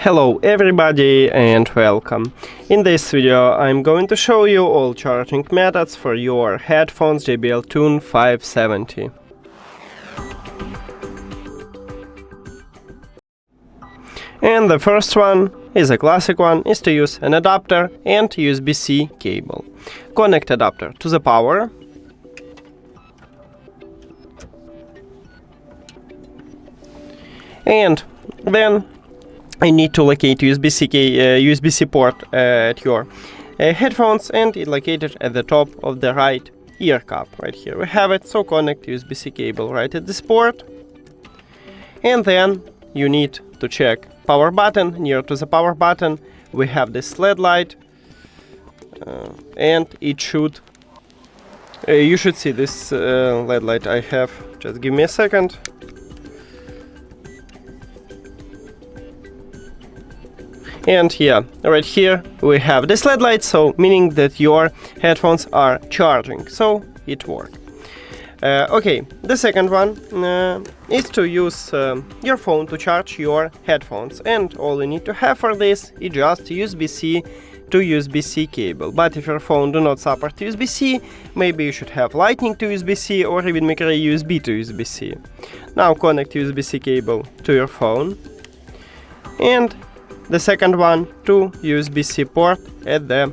Hello everybody and welcome. In this video I'm going to show you all charging methods for your headphones JBL Tune 570. And the first one is a classic one, is to use an adapter and USB-C cable. Connect adapter to the power. And then I need to locate USB-C port at your headphones, and it located at the top of the right ear cup. Right here we have it, so connect USB-C cable right at this port. And then you need to check power button. Near to the power button we have this LED light, and it should you should see this LED light I have. Just give me a second. And yeah, right here we have this LED light, so meaning that your headphones are charging, so it worked. Okay, the second one is to use your phone to charge your headphones, and all you need to have for this is just USB-C to USB-C cable. But if your phone do not support USB-C, maybe you should have Lightning to USB-C or even micro USB to USB-C. Now connect USB-C cable to your phone, and the second one to USB-C port at the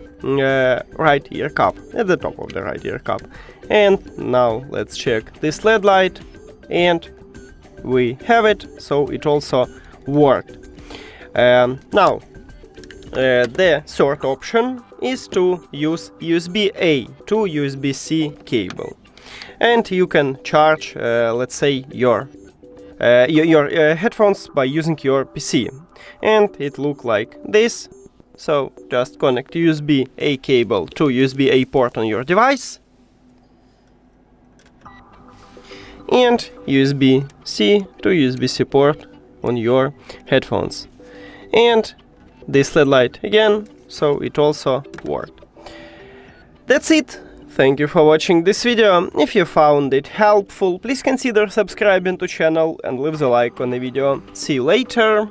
right ear cup, at the top of the right ear cup. And now let's check this LED light, and we have it, so it also worked. Now the third option is to use USB-A to USB-C cable, and you can charge let's say your headphones by using your PC. And it look like this. So just connect USB-A cable to USB-A port on your device, and USB-C to USB-C port on your headphones. And this LED light again, so it also worked. That's it. Thank you for watching this video. If you found it helpful, please consider subscribing to channel and leave the like on the video. See you later.